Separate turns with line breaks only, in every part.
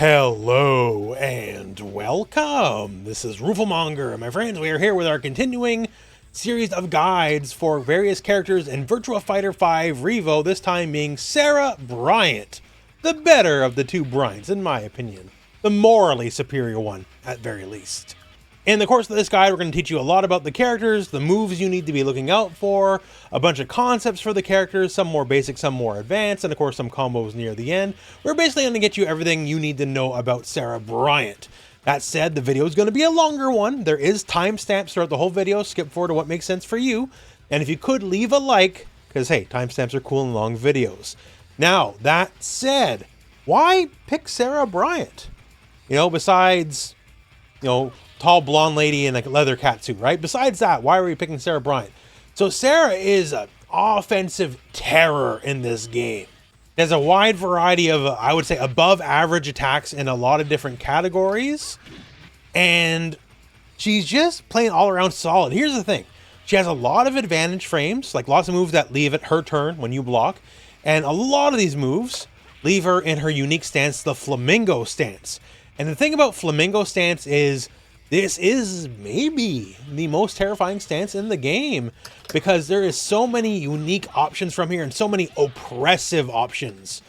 Hello and welcome. This is Rooflemonger, and my friends, we are here with our continuing series of guides for various characters in Virtua Fighter 5 R.E.V.O, this time being Sarah Bryant, the better of the two Bryants, in my opinion. The morally superior one, at very least. In the course of this guide, we're going to teach you a lot about the characters, the moves you need to be looking out for, a bunch of concepts for the characters, some more basic, some more advanced, and of course some combos near the end. We're basically going to get you everything you need to know about Sarah Bryant. That said, the video is going to be a longer one. There is timestamps throughout the whole video. Skip forward to what makes sense for you. And if you could, leave a like, because hey, timestamps are cool in long videos. Now, that said, why pick Sarah Bryant? You know, besides, tall blonde lady in a leather catsuit, right? Besides that, why are we picking Sarah Bryant? So Sarah is an offensive terror in this game. There's a wide variety of, I would say, above average attacks in a lot of different categories. And she's just playing all around solid. Here's the thing. She has a lot of advantage frames, like lots of moves that leave it her turn when you block. And a lot of these moves leave her in her unique stance, the Flamingo Stance. And the thing about Flamingo Stance is, this is maybe the most terrifying stance in the game because there is so many unique options from here and so many oppressive options.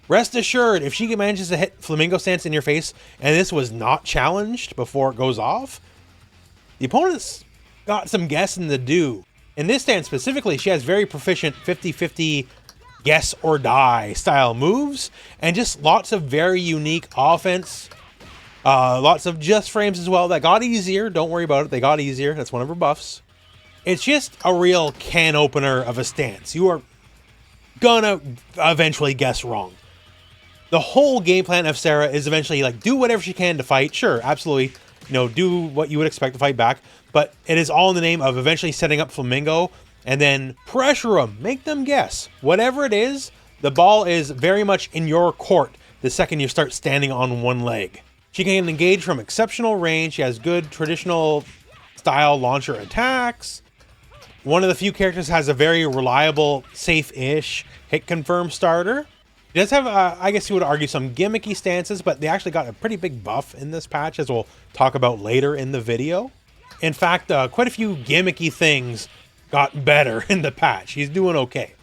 Rest assured, if she manages to hit Flamingo Stance in your face and this was not challenged before it goes off, the opponent's got some guessing to do. In this stance specifically, she has very proficient 50-50 guess or die style moves and just lots of very unique offense. Lots of just frames as well that got easier. Don't worry about it. They got easier. That's one of her buffs. It's just a real can opener of a stance. You are gonna eventually guess wrong. The whole game plan of Sarah is eventually like do whatever she can to fight. Sure, absolutely. Do what you would expect to fight back. But it is all in the name of eventually setting up Flamingo and then pressure them. Make them guess. Whatever it is, the ball is very much in your court the second you start standing on one leg. She can engage from exceptional range. She has good traditional style launcher attacks. One of the few characters has a very reliable, safe-ish hit confirm starter. She does have, I guess you would argue, some gimmicky stances, but they actually got a pretty big buff in this patch, as we'll talk about later in the video. In fact, quite a few gimmicky things got better in the patch. She's doing okay.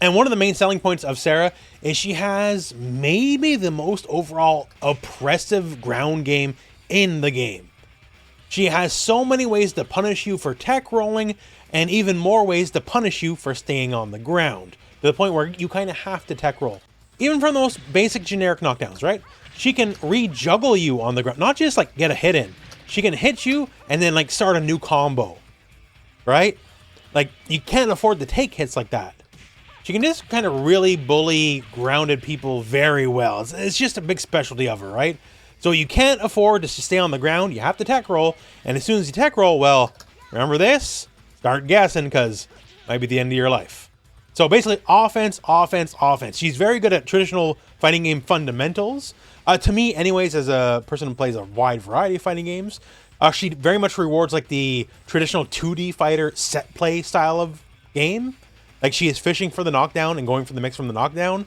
And one of the main selling points of Sarah is she has maybe the most overall oppressive ground game in the game. She has so many ways to punish you for tech rolling and even more ways to punish you for staying on the ground, to the point where you kind of have to tech roll. Even from the most basic generic knockdowns, right? She can re-juggle you on the ground, not just like get a hit in. She can hit you and then like start a new combo, right? Like you can't afford to take hits like that. She can just kind of really bully grounded people very well. It's just a big specialty of her, right? So you can't afford to stay on the ground. You have to tech roll. And as soon as you tech roll, well, remember this? Start guessing because it might be the end of your life. So basically, offense, offense, offense. She's very good at traditional fighting game fundamentals. To me, anyways, as a person who plays a wide variety of fighting games, she very much rewards like the traditional 2D fighter set play style of game. Like she is fishing for the knockdown and going for the mix from the knockdown.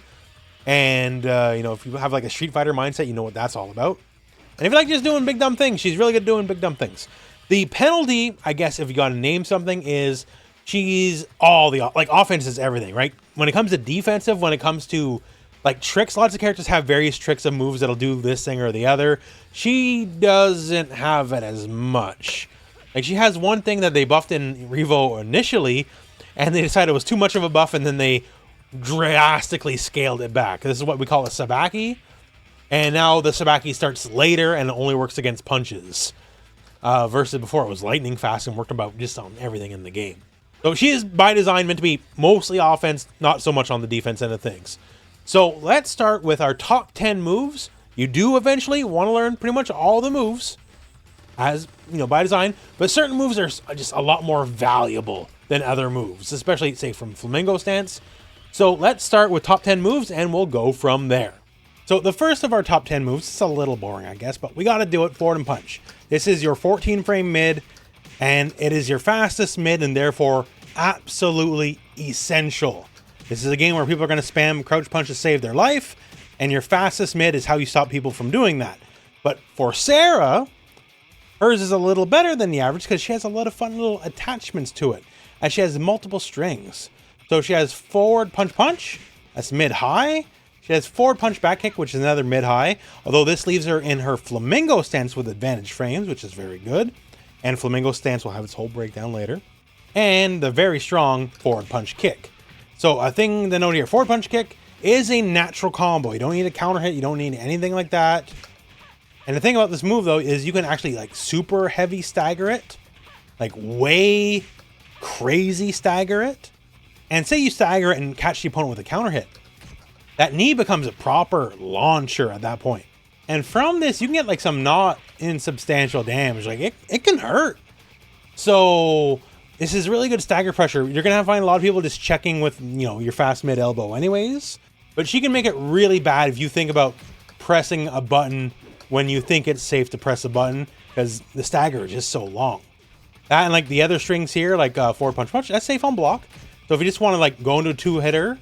And, if you have like a Street Fighter mindset, you know what that's all about. And if you like just doing big dumb things, she's really good at doing big dumb things. The penalty, I guess, if you got to name something, is she's all the, like offense is everything, right? When it comes to defensive, when it comes to like tricks, lots of characters have various tricks of moves that'll do this thing or the other. She doesn't have it as much. Like she has one thing that they buffed in R.E.V.O initially, and they decided it was too much of a buff, and then they drastically scaled it back. This is what we call a sabaki. And now the sabaki starts later and it only works against punches. Versus before it was lightning fast and worked about just on everything in the game. So she is by design meant to be mostly offense, not so much on the defense end of things. So let's start with our top 10 moves. You do eventually want to learn pretty much all the moves as, by design, but certain moves are just a lot more valuable than other moves, especially say from Flamingo Stance. So let's start with top 10 moves and we'll go from there. So the first of our top 10 moves, it's a little boring, I guess, but we got to do it. Forward and punch. This is your 14 frame mid, and it is your fastest mid and therefore absolutely essential. This is a game where people are going to spam crouch punch to save their life, And your fastest mid is how you stop people from doing that. But for Sarah, hers is a little better than the average because she has a lot of fun little attachments to it. And she has multiple strings. So she has forward punch punch, that's mid-high. She has forward punch back kick, which is another mid-high. Although this leaves her in her Flamingo Stance with advantage frames, which is very good. And Flamingo Stance will have its whole breakdown later. And the very strong forward punch kick. So a thing to note here, forward punch kick is a natural combo. You don't need a counter hit, you don't need anything like that. And the thing about this move though is you can actually like super heavy stagger it. Like way crazy stagger it. And say you stagger it and catch the opponent with a counter hit. That knee becomes a proper launcher at that point. And from this, you can get like some not insubstantial damage. Like it can hurt. So this is really good stagger pressure. You're going to find a lot of people just checking with, your fast mid elbow anyways. But she can make it really bad if you think about pressing a button when you think it's safe to press a button, because the stagger is just so long. That and like the other strings here, like forward punch punch, that's safe on block. So if you just want to like go into a two-hitter,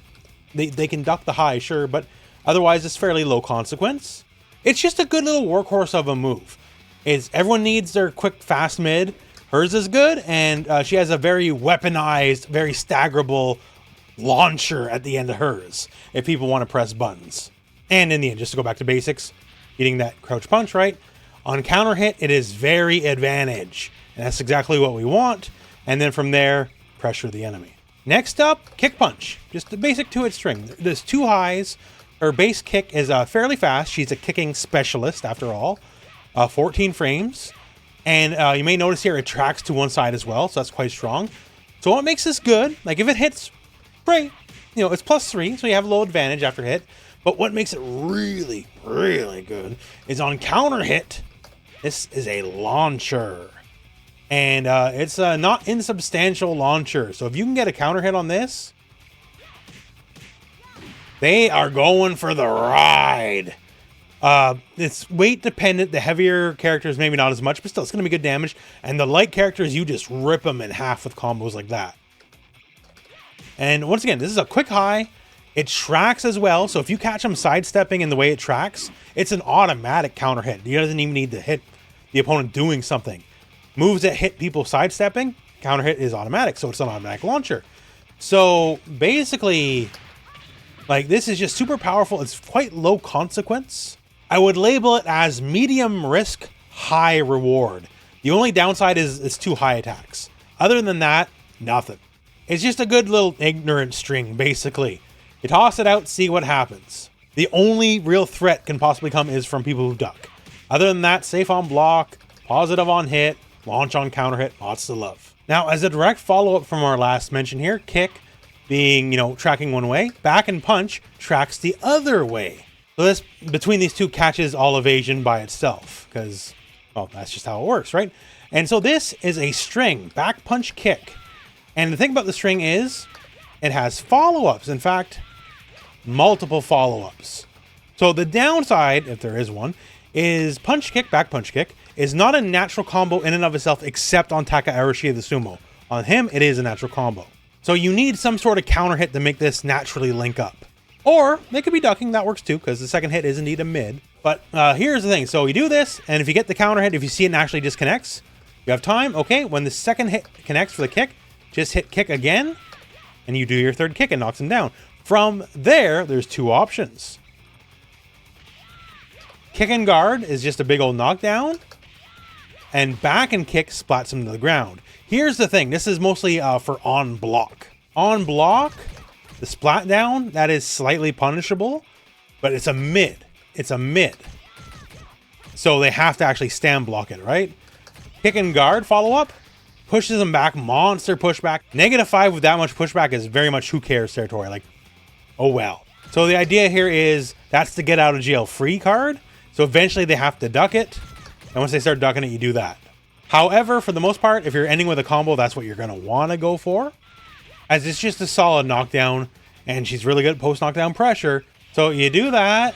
they can duck the high, sure, but otherwise it's fairly low consequence. It's just a good little workhorse of a move. Everyone needs their quick fast mid. Hers is good, and she has a very weaponized, very staggerable launcher at the end of hers if people want to press buttons. And in the end, just to go back to basics, getting that crouch punch right. On counter hit, it is very advantage, and that's exactly what we want. And then from there, pressure the enemy. Next up, kick punch. Just the basic 2-hit string. There's 2 highs. Her base kick is fairly fast. She's a kicking specialist, after all. 14 frames. And you may notice here it tracks to one side as well, so that's quite strong. So what makes this good? Like if it hits, great. It's +3, so you have a little advantage after hit. But what makes it really, really good is on counter hit, this is a launcher. And it's a not insubstantial launcher. So if you can get a counter hit on this, they are going for the ride. It's weight dependent. The heavier characters, maybe not as much, but still it's going to be good damage. And the light characters, you just rip them in half with combos like that. And once again, this is a quick high. It tracks as well. So if you catch them sidestepping in the way it tracks, it's an automatic counter hit. He doesn't even need to hit the opponent doing something. Moves that hit people sidestepping, counter hit is automatic. So it's an automatic launcher. So basically, like this is just super powerful. It's quite low consequence. I would label it as medium risk, high reward. The only downside is it's 2 high attacks. Other than that, nothing. It's just a good little ignorant string, basically. You toss it out, see what happens. The only real threat can possibly come is from people who duck. Other than that, safe on block, positive on hit, launch on counter hit, lots to love. Now, as a direct follow-up from our last mention here, kick being, tracking one way, back and punch tracks the other way. So this, between these two, catches all evasion by itself, because, well, that's just how it works, right? And so this is a string, back punch kick. And the thing about the string is, it has follow-ups. In fact, multiple follow-ups. So the downside, if there is one, is punch kick, back punch kick, is not a natural combo in and of itself, except on Taka Arashi the Sumo. On him, it is a natural combo. So you need some sort of counter hit to make this naturally link up. Or they could be ducking, that works too, because the second hit is indeed a mid. But here's the thing, so you do this, and if you get the counter hit, if you see it naturally disconnects, you have time, okay, when the second hit connects for the kick, just hit kick again, and you do your third kick and knocks him down. From there, there's 2 options. Kick and guard is just a big old knockdown, and back and kick splats him to the ground. Here's the thing, this is mostly for on block. On block, the splat down, that is slightly punishable, but it's a mid. It's a mid. So they have to actually stand block it, right? Kick and guard follow-up, pushes them back, monster pushback. -5 with that much pushback is very much who cares territory, like, oh well. So the idea here is that's the get out of jail free card. So eventually they have to duck it. And once they start ducking it, you do that. However, for the most part, if you're ending with a combo, that's what you're going to want to go for. As it's just a solid knockdown. And she's really good at post knockdown pressure. So you do that.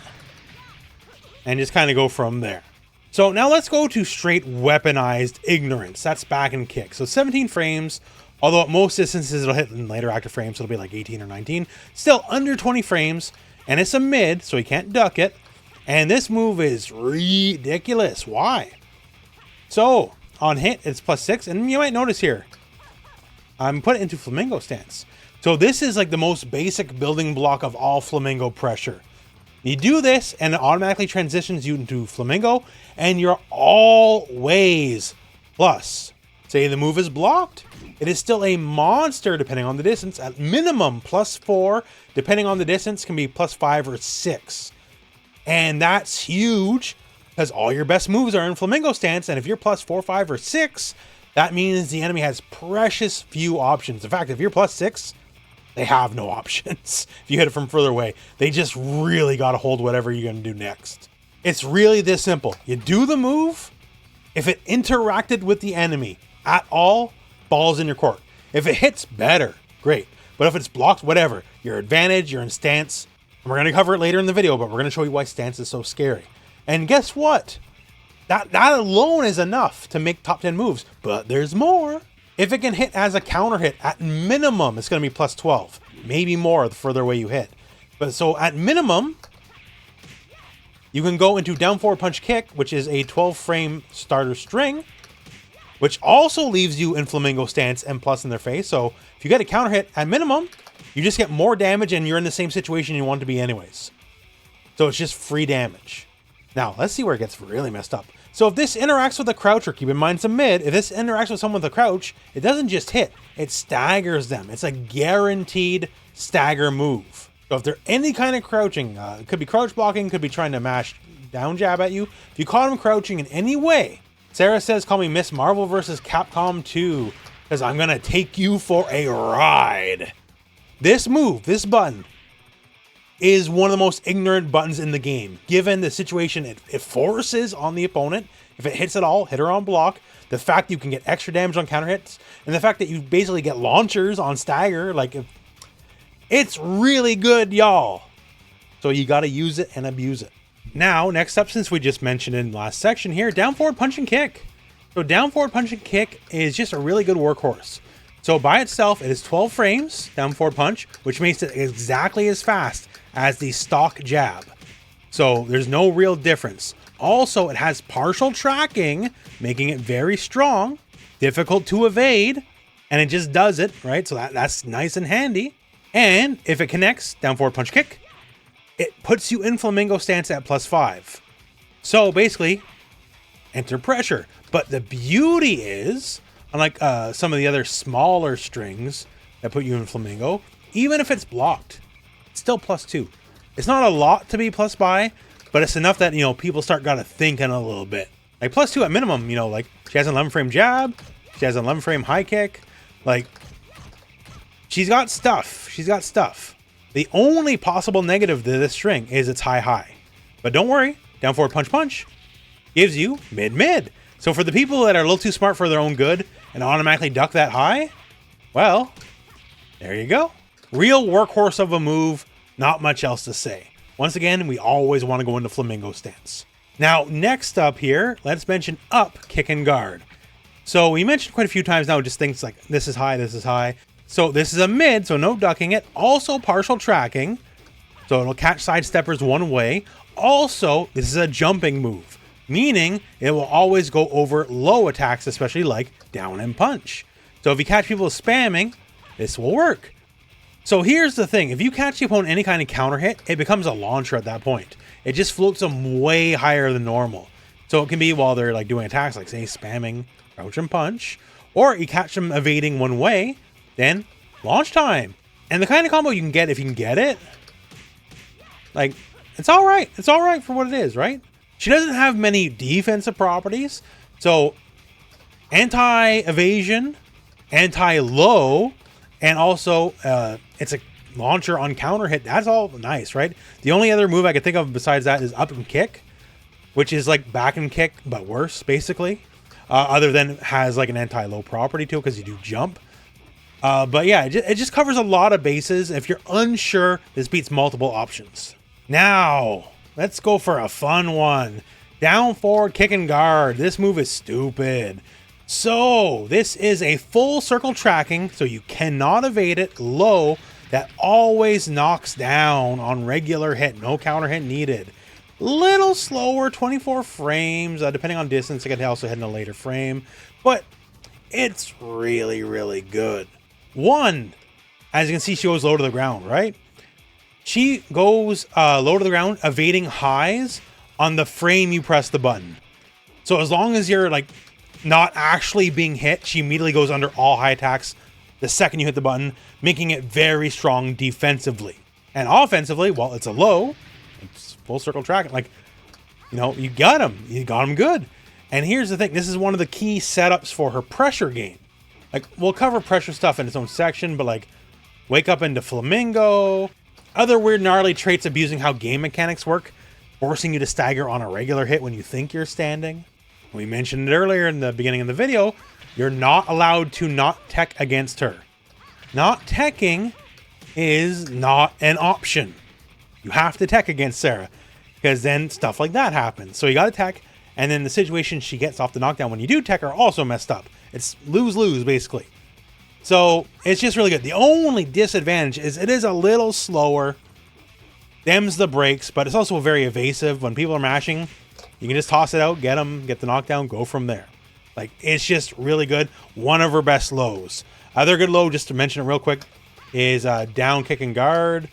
And just kind of go from there. So now let's go to straight weaponized ignorance. That's back and kick. So 17 frames. Although at most distances it'll hit in later active frames. So it'll be like 18 or 19. Still under 20 frames. and it's a mid, so he can't duck it. And this move is ridiculous. Why? So on hit, it's +6, and you might notice here, I'm putting it into Flamingo Stance. So this is like the most basic building block of all Flamingo pressure. You do this, and it automatically transitions you into Flamingo, and you're always plus. Say the move is blocked, it is still a monster depending on the distance. At minimum, +4, depending on the distance, can be +5 or 6. And that's huge, because all your best moves are in Flamingo Stance, and if you're +4, 5, or 6, that means the enemy has precious few options. In fact, if you're +6, they have no options. If you hit it from further away, they just really got to hold whatever you're going to do next. It's really this simple. You do the move. If it interacted with the enemy at all, ball's in your court. If it hits, better, great. But if it's blocked, whatever, your advantage, you're in stance. And we're going to cover it later in the video, but we're going to show you why stance is so scary. And guess what? That alone is enough to make top 10 moves, but there's more. If it can hit as a counter hit, at minimum, it's going to be +12, maybe more the further away you hit. But so at minimum, you can go into down forward punch kick, which is a 12 frame starter string, which also leaves you in Flamingo Stance and plus in their face. So if you get a counter hit at minimum, you just get more damage and you're in the same situation you want to be anyways. So it's just free damage. Now let's see where it gets really messed up. So if this interacts with a croucher, keep in mind it's a mid, if this interacts with someone with a crouch, it doesn't just hit, it staggers them. It's a guaranteed stagger move. So if they're any kind of crouching, it could be crouch blocking, could be trying to mash down jab at you. If you caught him crouching in any way, Sarah says, call me Miss Marvel versus Capcom 2, because I'm going to take you for a ride. This move, this button, is one of the most ignorant buttons in the game. Given the situation it forces on the opponent, if it hits at all, hit her on block, the fact that you can get extra damage on counter hits, and the fact that you basically get launchers on stagger, like, it's really good, y'all. So you got to use it and abuse it. Now, next up, since we just mentioned in the last section here, down forward punch and kick. So down forward punch and kick is just a really good workhorse. So by itself, it is 12 frames, down forward punch, which makes it exactly as fast as the stock jab. So there's no real difference. Also, it has partial tracking, making it very strong, difficult to evade, and it just does it, right? So that's nice and handy. And if it connects, down forward punch kick, it puts you in Flamingo Stance at +5. So basically, enter pressure. But the beauty is, unlike some of the other smaller strings that put you in Flamingo, even if it's blocked, it's still +2. It's not a lot to be plus by, but it's enough that, you know, people start gotta thinking a little bit. Like +2 at minimum, you know, like she has an 11 frame jab, she has an 11 frame high kick, like she's got stuff. She's got stuff. The only possible negative to this string is its high. But don't worry, down forward punch punch gives you mid. So for the people that are a little too smart for their own good and automatically duck that high, well, there you go. Real workhorse of a move, not much else to say. Once again, we always want to go into Flamingo Stance. Now, next up here, let's mention up, kick, and guard. So we mentioned quite a few times now just things like this is high, this is high. So this is a mid, so no ducking it. Also partial tracking, so it'll catch sidesteppers one way. Also, this is a jumping move, meaning it will always go over low attacks, especially like down and punch. So if you catch people spamming, this will work. So here's the thing, if you catch the opponent any kind of counter hit, it becomes a launcher at that point. It just floats them way higher than normal. So it can be while they're like doing attacks, like say spamming, crouch and punch, or you catch them evading one way, then launch time. And the kind of combo you can get if you can get it, like, it's all right. It's all right for what it is, right? She doesn't have many defensive properties. So anti-evasion, anti-low, and also it's a launcher on counter hit. That's all nice, right? The only other move I could think of besides that is up and kick, which is like back and kick, but worse, basically. Other than it has like an anti-low property to it because you do jump. But yeah, it just covers a lot of bases. If you're unsure, this beats multiple options. Now, let's go for a fun one. Down forward kick and guard. This move is stupid. So this is a full circle tracking, so you cannot evade it. Low, that always knocks down on regular hit, no counter hit needed. Little slower, 24 frames, depending on distance. It can also hit in a later frame, but it's really, really good. One, as you can see, she goes low to the ground, right? She goes low to the ground, evading highs on the frame you press the button. So as long as you're like not actually being hit, she immediately goes under all high attacks the second you hit the button, making it very strong defensively. And offensively, well, it's a low, it's full circle tracking. Like, you know, you got him good. And here's the thing, this is one of the key setups for her pressure game. Like, we'll cover pressure stuff in its own section, but like, wake up into Flamingo, other weird gnarly traits abusing how game mechanics work, forcing you to stagger on a regular hit when you think you're standing. We mentioned it earlier in the beginning of the video, you're not allowed to not tech against her. Not teching is not an option. You have to tech against Sarah, because then stuff like that happens. So you got to tech, and then the situation she gets off the knockdown when you do tech are also messed up. It's lose-lose, basically. So it's just really good. The only disadvantage is it is a little slower, them's the brakes, but it's also very evasive. When people are mashing, you can just toss it out, get them, get the knockdown, go from there. Like, it's just really good. One of her best lows. Other good low, just to mention it real quick, is down kick and guard.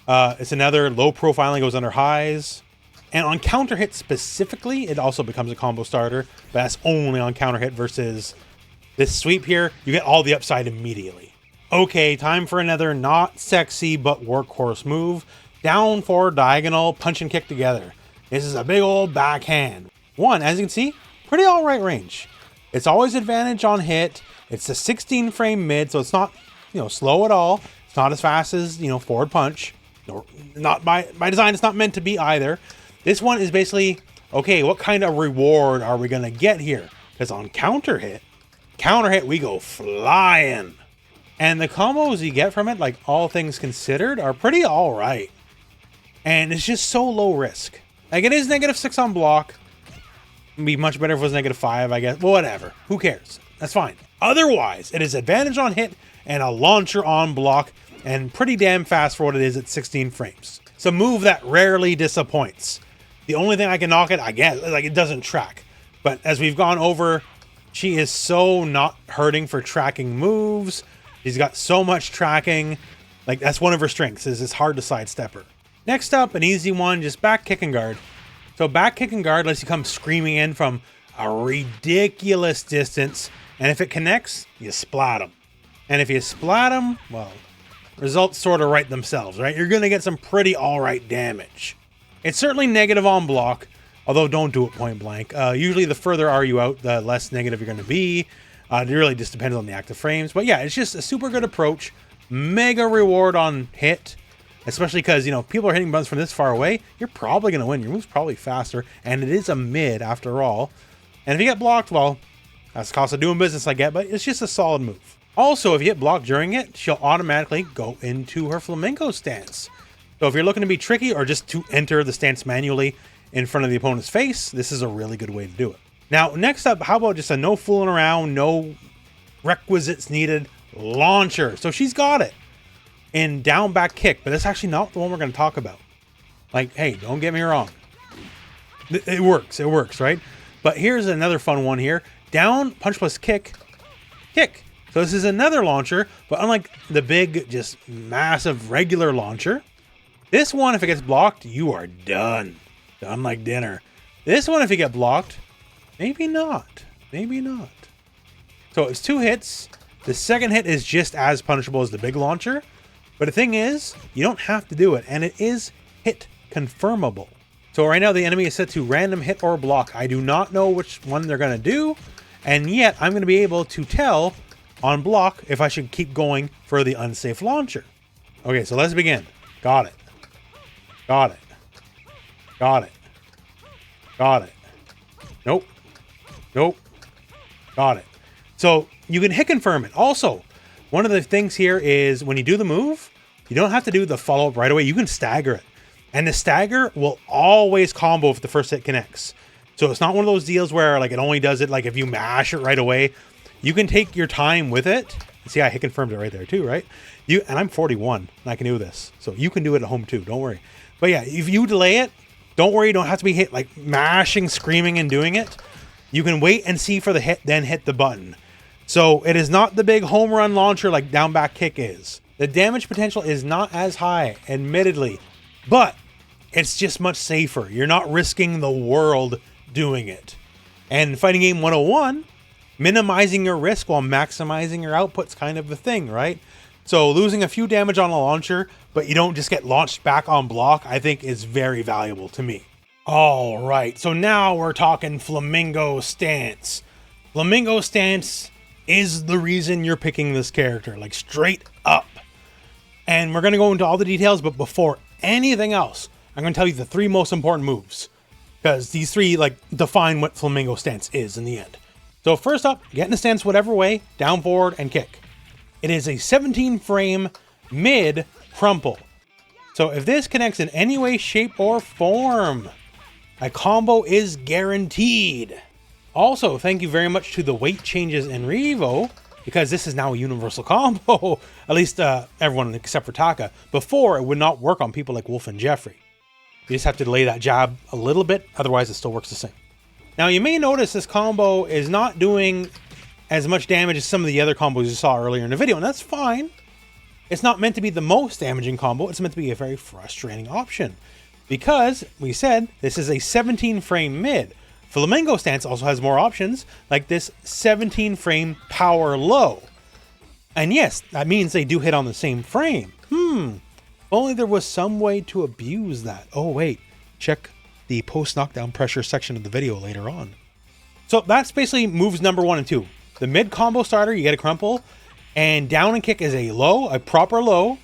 It's another low profiling, goes under highs. And on counter hit specifically, it also becomes a combo starter, but that's only on counter hit versus this sweep here. You get all the upside immediately. Okay, time for another not sexy but workhorse move. Down forward diagonal, punch and kick together. This is a big old backhand. One, as you can see, pretty all right range. It's always advantage on hit. It's a 16 frame mid, so it's not, you know, slow at all. It's not as fast as, you know, forward punch. Or not by design, it's not meant to be either. This one is basically, okay, what kind of reward are we gonna get here? Because on counter hit, we go flying. And the combos you get from it, like all things considered, are pretty all right. And it's just so low risk. Like, it is -6 on block. It'd be much better if it was -5, I guess. Well, whatever. Who cares? That's fine. Otherwise, it is advantage on hit and a launcher on block, and pretty damn fast for what it is at 16 frames. It's a move that rarely disappoints. The only thing I can knock it, I guess, like, it doesn't track. But as we've gone over, she is so not hurting for tracking moves. She's got so much tracking. Like, that's one of her strengths, is it's hard to sidestep her. Next up, an easy one, just back kick and guard. So back kick and guard lets you come screaming in from a ridiculous distance. And if it connects, you splat them. And if you splat them, well, results sort of write themselves, right? You're going to get some pretty all right damage. It's certainly negative on block, although don't do it point blank. Usually the further are you out, the less negative you're going to be. It really just depends on the active frames. But yeah, it's just a super good approach. Mega reward on hit. Especially because, you know, people are hitting buttons from this far away. You're probably going to win. Your move's probably faster. And it is a mid, after all. And if you get blocked, well, that's the cost of doing business, I get. But it's just a solid move. Also, if you get blocked during it, she'll automatically go into her Flamingo Stance. So if you're looking to be tricky or just to enter the stance manually in front of the opponent's face, this is a really good way to do it. Now, next up, how about just a no fooling around, no requisites needed launcher? So she's got it in down back kick, but that's actually not the one we're going to talk about. Like, hey, don't get me wrong. It works, right? But here's another fun one here. Down, punch plus kick, kick. So this is another launcher, but unlike the big, just massive regular launcher, this one, if it gets blocked, you are done. Done like dinner. This one, if you get blocked, maybe not. Maybe not. So it's 2 hits. The second hit is just as punishable as the big launcher. But the thing is, you don't have to do it, and it is hit confirmable. So right now the enemy is set to random hit or block. I do not know which one they're going to do, and yet I'm going to be able to tell on block if I should keep going for the unsafe launcher. Okay, so let's begin. Got it. Got it. Got it. Got it. Nope. Nope. Got it. So you can hit confirm it. Also, one of the things here is when you do the move, you don't have to do the follow-up right away. You can stagger it. And the stagger will always combo if the first hit connects. So it's not one of those deals where like it only does it like if you mash it right away. You can take your time with it See, I confirmed it right there too, right? And I'm 41 and I can do this. So you can do it at home too, don't worry. But yeah, if you delay it, don't worry, you don't have to be hit like mashing, screaming and doing it. You can wait and see for the hit, then hit the button. So it is not the big home run launcher like down back kick is. The damage potential is not as high, admittedly, but it's just much safer. You're not risking the world doing it. And fighting game 101, minimizing your risk while maximizing your output's kind of the thing, right? So losing a few damage on a launcher, but you don't just get launched back on block, I think is very valuable to me. All right, so now we're talking Flamingo Stance. Flamingo Stance is the reason you're picking this character, like straight up. And we're going to go into all the details, but before anything else, I'm going to tell you the 3 most important moves, because these 3 like define what Flamingo Stance is in the end. So first up, get in a stance whatever way, down, forward, and kick. It is a 17 frame mid crumple. So if this connects in any way, shape, or form, a combo is guaranteed. Also, thank you very much to the weight changes in R.E.V.O, because this is now a universal combo, at least everyone except for Taka. Before, it would not work on people like Wolf and Jeffrey. You just have to delay that jab a little bit, otherwise it still works the same. Now, you may notice this combo is not doing as much damage as some of the other combos you saw earlier in the video, and that's fine. It's not meant to be the most damaging combo, it's meant to be a very frustrating option. Because, we said, this is a 17 frame mid. Flamingo Stance also has more options, like this 17 frame power low. And yes, that means they do hit on the same frame. If only there was some way to abuse that. Oh wait, check the post knockdown pressure section of the video later on. So that's basically moves number 1 and 2. The mid combo starter, you get a crumple, and down and kick is a low, a proper low.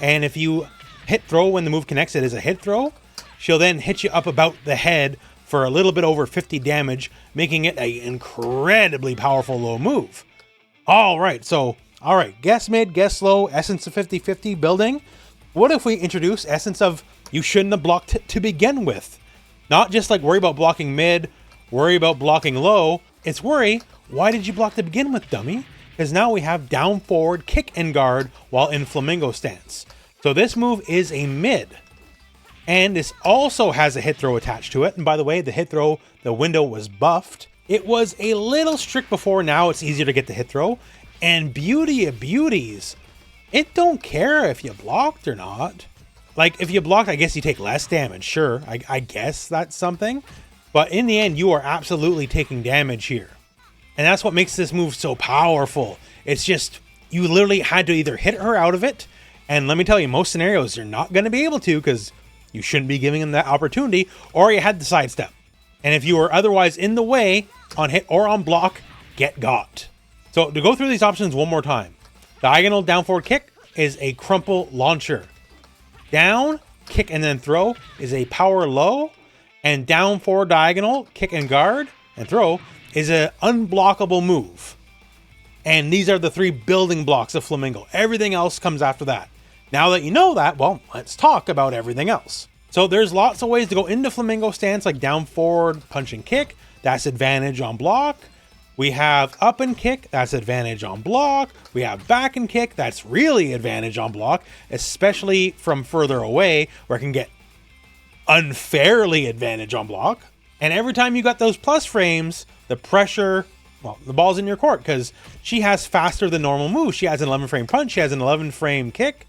And if you hit throw when the move connects, it is a hit throw. She'll then hit you up about the head for a little bit over 50 damage, making it an incredibly powerful low move. All right, guess mid, guess low, essence of 50-50 building. What if we introduce essence of you shouldn't have blocked to begin with? Not just like worry about blocking mid, worry about blocking low. It's worry, why did you block to begin with, dummy? Because now we have down, forward, kick, and guard while in Flamingo Stance. So this move is a mid. And this also has a hit throw attached to it. And by the way, the hit throw, the window was buffed. It was a little strict before, now it's easier to get the hit throw. And beauty of beauties, it don't care if you blocked or not. Like, if you blocked, I guess you take less damage. Sure, I guess that's something. But in the end, you are absolutely taking damage here. And that's what makes this move so powerful. It's just, you literally had to either hit her out of it. And let me tell you, most scenarios, you're not going to be able to, because you shouldn't be giving them that opportunity, or you had the sidestep. And if you were otherwise in the way, on hit or on block, get got. So to go through these options one more time. Diagonal down forward kick is a crumple launcher. Down, kick and then throw is a power low. And down forward diagonal, kick and guard, and throw is an unblockable move. And these are the 3 building blocks of Flamingo. Everything else comes after that. Now that you know that, well, let's talk about everything else. So there's lots of ways to go into Flamingo Stance, like down, forward, punch and kick. That's advantage on block. We have up and kick. That's advantage on block. We have back and kick. That's really advantage on block, especially from further away, where it can get unfairly advantage on block. And every time you got those plus frames, the pressure, well, the ball's in your court, because she has faster than normal moves. She has an 11 frame punch. She has an 11 frame kick.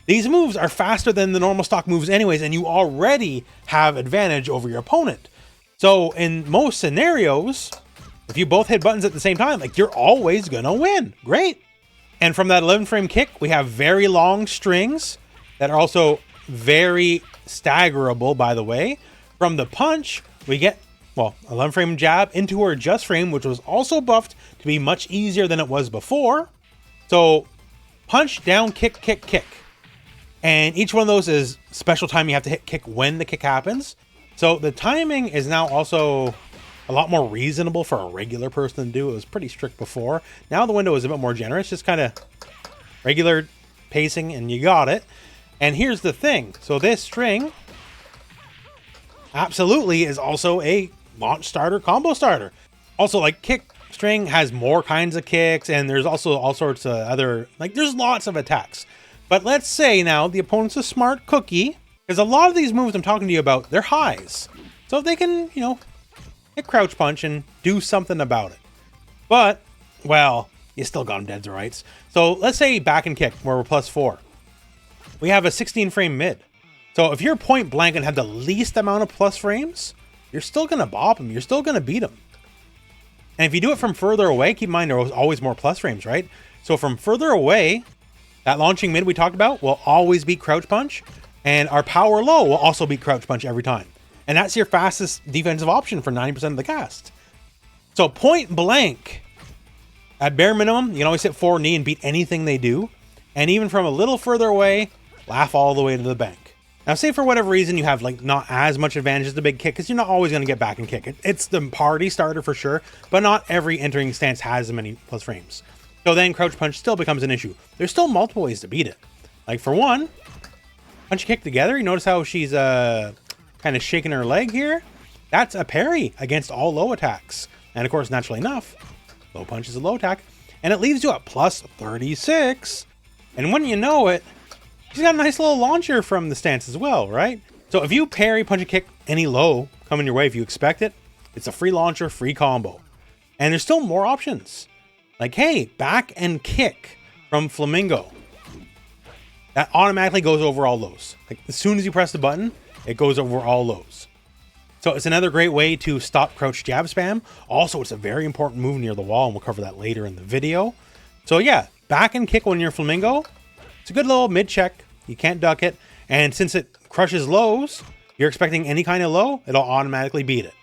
These moves are faster than the normal stock moves anyways, and you already have advantage over your opponent. So in most scenarios, if you both hit buttons at the same time, like, you're always gonna win. Great. And from that 11 frame kick, we have very long strings that are also very staggerable, by the way. From the punch, we get, well, 11 frame jab into her just frame, which was also buffed to be much easier than it was before. So punch, down, kick, kick, kick. And each one of those is special time you have to hit kick when the kick happens. So the timing is now also a lot more reasonable for a regular person to do. It was pretty strict before. Now the window is a bit more generous, just kind of regular pacing, and you got it. And here's the thing. So this string absolutely is also a launch starter, combo starter. Also, like, kick String has more kinds of kicks, and there's also all sorts of other, like, there's lots of attacks. But let's say now the opponent's a smart cookie, because a lot of these moves I'm talking to you about, they're highs. So they can, you know, hit crouch punch and do something about it. But, well, you still got them dead to rights. So let's say back and kick, where we're +4. We have a 16 frame mid. So if you're point blank and have the least amount of plus frames, you're still going to bop them. You're still going to beat them. And if you do it from further away, keep in mind there's always more plus frames, right? So from further away, that launching mid we talked about will always beat crouch punch, and our power low will also beat crouch punch every time. And that's your fastest defensive option for 90% of the cast. So point blank, at bare minimum, you can always hit forward knee and beat anything they do. And even from a little further away, laugh all the way to the bank. Now, say for whatever reason you have like not as much advantage as the big kick, because you're not always going to get back and kick. It's the party starter for sure, but not every entering stance has as many plus frames. So then crouch punch still becomes an issue. There's still multiple ways to beat it. Like for one, punch and kick together. You notice how she's kind of shaking her leg here? That's a parry against all low attacks. And of course, naturally enough, low punch is a low attack, and it leaves you at +36. And when you know it, she's got a nice little launcher from the stance as well, right? So if you parry, punch and kick any low coming your way, if you expect it, it's a free launcher, free combo. And there's still more options. Like, hey, back and kick from Flamingo. That automatically goes over all lows. Like as soon as you press the button, it goes over all lows. So it's another great way to stop crouch jab spam. Also, it's a very important move near the wall, and we'll cover that later in the video. So yeah, back and kick when you're Flamingo. It's a good little mid check. You can't duck it. And since it crushes lows, you're expecting any kind of low, it'll automatically beat it.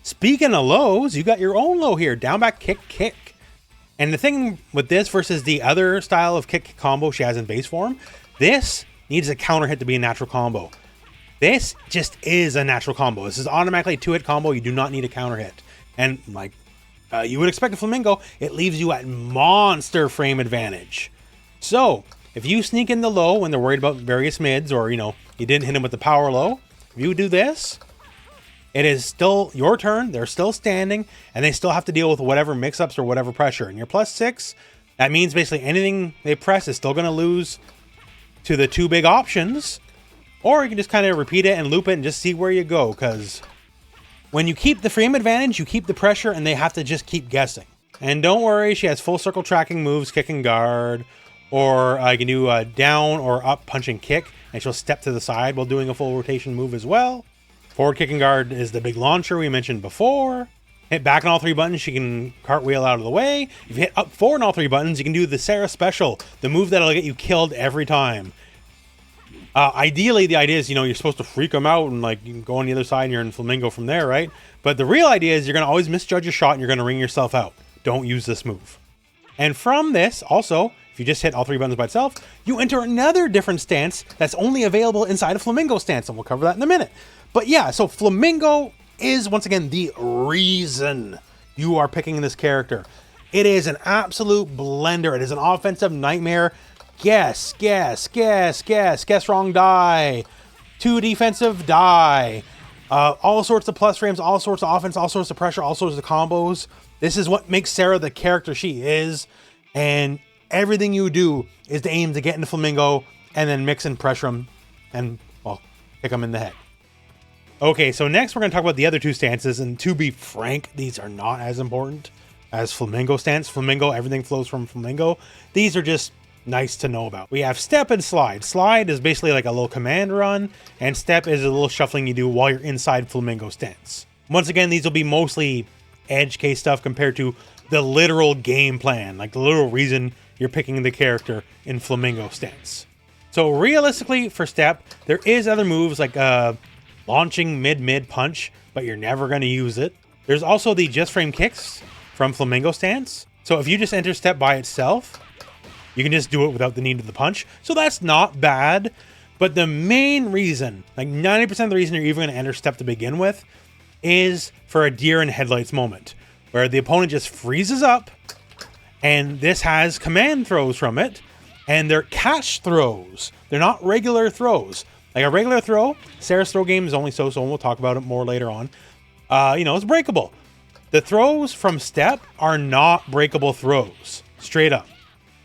Speaking of lows, you got your own low here. Down, back, kick, kick. And the thing with this versus the other style of kick combo she has in base form, this needs a counter hit to be a natural combo. This just is a natural combo. This is automatically a 2-hit combo. You do not need a counter hit. And like you would expect a Flamingo, it leaves you at monster frame advantage. So if you sneak in the low when they're worried about various mids, or you know, you didn't hit them with the power low, if you do this, it is still your turn. They're still standing, and they still have to deal with whatever mix-ups or whatever pressure. And you're +6. That means basically anything they press is still going to lose to the two big options. Or you can just kind of repeat it and loop it and just see where you go. Because when you keep the frame advantage, you keep the pressure, and they have to just keep guessing. And don't worry, she has full circle tracking moves, kick and guard. Or you can do down or up punch and kick, and she'll step to the side while doing a full rotation move as well. Forward kick and guard is the big launcher we mentioned before. Hit back on all 3 buttons, she can cartwheel out of the way. If you hit up forward on all 3 buttons, you can do the Sarah special, the move that'll get you killed every time. Ideally, the idea is, you know, you're supposed to freak them out and like you can go on the other side and you're in Flamingo from there, right? But the real idea is you're going to always misjudge your shot and you're going to ring yourself out. Don't use this move. And from this, also, if you just hit all 3 buttons by itself, you enter another different stance that's only available inside of Flamingo stance, and we'll cover that in a minute. But yeah, so Flamingo is, once again, the reason you are picking this character. It is an absolute blender. It is an offensive nightmare. Guess, wrong die. 2 defensive die. All sorts of plus frames, all sorts of offense, all sorts of pressure, all sorts of combos. This is what makes Sarah the character she is. And everything you do is to aim to get into Flamingo and then mix and pressure them and, well, kick them in the head. Okay, so next we're going to talk about the other 2 stances. And to be frank, these are not as important as Flamingo stance. Flamingo, everything flows from Flamingo. These are just nice to know about. We have step and slide. Slide is basically like a little command run, and step is a little shuffling you do while you're inside Flamingo stance. Once again, these will be mostly edge case stuff compared to the literal game plan, like the literal reason you're picking the character in Flamingo stance. So realistically for step, there is other moves like launching mid punch, but you're never going to use it. There's also the just frame kicks from Flamingo stance. So if you just enter step by itself, you can just do it without the need of the punch. So that's not bad. But the main reason, like 90% of the reason you're even going to enter step to begin with, is for a deer in headlights moment, where the opponent just freezes up, and this has command throws from it, and they're catch throws. They're not regular throws. Like a regular throw, Sarah's throw game is only so, and we'll talk about it more later on. You know, it's breakable. The throws from step are not breakable throws, straight up.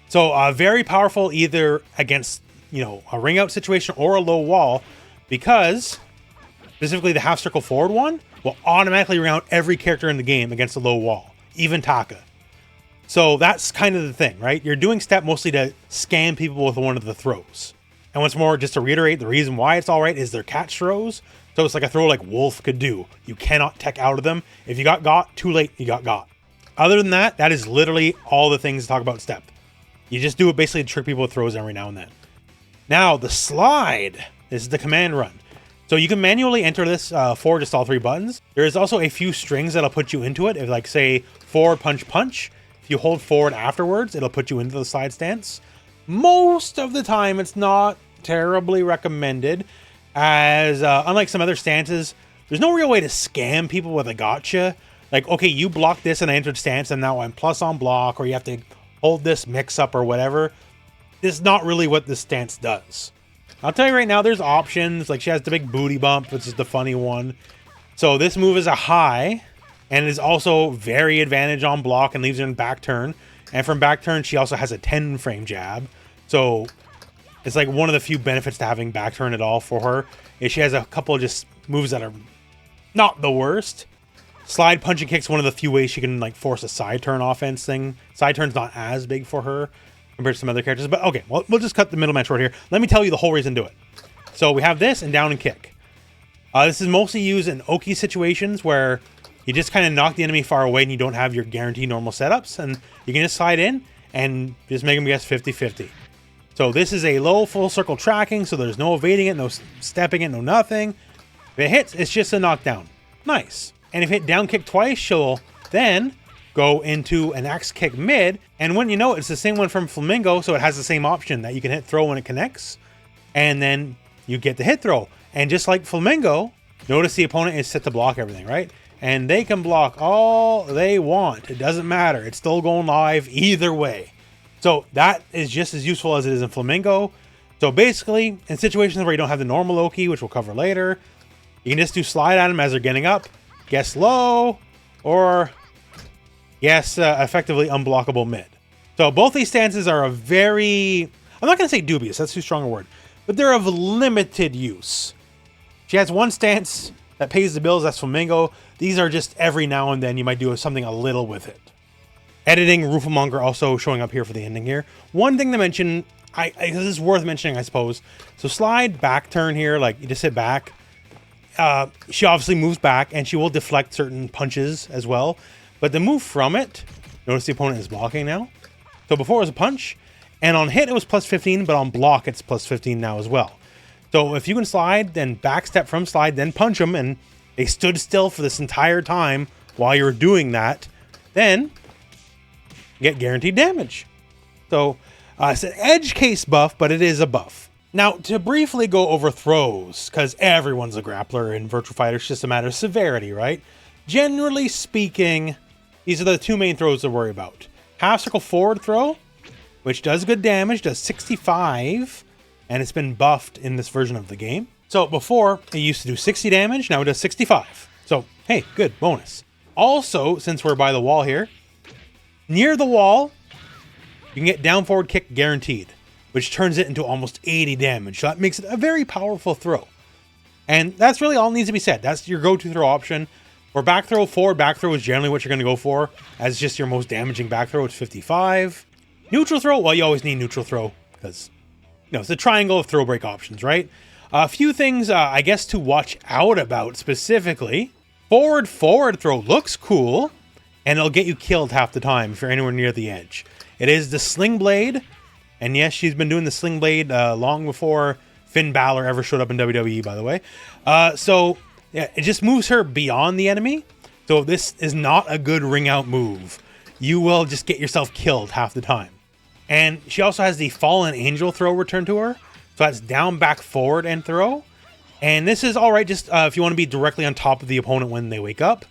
So very powerful either against, a ring out situation or a low wall, because specifically the half circle forward one will automatically ring out every character in the game against a low wall, even Taka. So that's kind of the thing, right? You're doing step mostly to scam people with one of the throws. And once more, just to reiterate, the reason why it's all right is they're catch throws. So it's like a throw like Wolf could do. You cannot tech out of them. If you got, too late, you got. Other than that, that is literally all the things to talk about step. You just do it basically to trick people with throws every now and then. Now, the slide is the command run. So you can manually enter this for just all 3 buttons. There is also a few strings that'll put you into it. If like say forward punch punch, if you hold forward afterwards, it'll put you into the slide stance. Most of the time, it's not terribly recommended, as unlike some other stances, there's no real way to scam people with a gotcha. Like, okay, you blocked this and I entered stance and now I'm plus on block, or you have to hold this mix up or whatever. This is not really what this stance does. I'll tell you right now, there's options. Like, she has the big booty bump, which is the funny one. So this move is a high, and is also very advantage on block and leaves her in back turn. And from back turn, she also has a 10 frame jab. So it's like one of the few benefits to having back turn at all for her, is she has a couple of just moves that are not the worst. Slide punch and kick's one of the few ways she can like force a side turn offense thing. Side turn's not as big for her compared to some other characters, but okay, well, we'll just cut the middleman short here. Let me tell you the whole reason to it. So we have this and down and kick. This is mostly used in Oki situations where you just kind of knock the enemy far away and you don't have your guaranteed normal setups, and you can just slide in and just make them guess 50-50. So this is a low full circle tracking, so there's no evading it, no stepping it, no nothing. If it hits, it's just a knockdown. Nice. And if hit down kick twice, she'll then go into an axe kick mid, and when you know it, it's the same one from Flamingo, so it has the same option that you can hit throw when it connects, and then you get the hit throw. And just like Flamingo, notice the opponent is set to block everything, right? And they can block all they want. It doesn't matter. It's still going live either way. So that is just as useful as it is in Flamingo. So basically, in situations where you don't have the normal Oki, which we'll cover later, you can just do slide at them as they're getting up, guess low, or guess effectively unblockable mid. So both these stances are I'm not going to say dubious, that's too strong a word, but they're of limited use. She has one stance that pays the bills, that's Flamingo. These are just every now and then you might do something a little with it. Editing, rooflemonger also showing up here for the ending here. One thing to mention, this is worth mentioning, I suppose. So slide back turn here, like you just sit back. She obviously moves back and she will deflect certain punches as well. But the move from it, notice the opponent is blocking now. So before it was a punch, and on hit it was plus 15, but on block it's plus 15 now as well. So if you can slide, then backstep from slide, then punch them, and they stood still for this entire time while you were doing that, then you get guaranteed damage. So it's an edge case buff, but it is a buff. Now, to briefly go over throws, because everyone's a grappler in Virtua Fighter, it's just a matter of severity, right? Generally speaking, these are the 2 main throws to worry about. Half circle forward throw, which does good damage, does 65, and it's been buffed in this version of the game. So before, it used to do 60 damage, now it does 65. So, hey, good, bonus. Also, since we're by the wall here, near the wall, you can get down forward kick guaranteed, which turns it into almost 80 damage. So that makes it a very powerful throw. And that's really all that needs to be said. That's your go-to throw option. For back throw, forward back throw is generally what you're going to go for, as just your most damaging back throw. It's 55. Neutral throw, well, you always need neutral throw, because, it's a triangle of throw break options, right? A few things, I guess, to watch out about specifically. Forward throw looks cool, and it'll get you killed half the time if you're anywhere near the edge. It is the sling blade, and yes, she's been doing the sling blade long before Finn Balor ever showed up in WWE, by the way. So yeah, it just moves her beyond the enemy. So this is not a good ring out move. You will just get yourself killed half the time. And she also has the Fallen Angel throw return to her. So that's down, back, forward, and throw. And this is all right just if you want to be directly on top of the opponent when they wake up.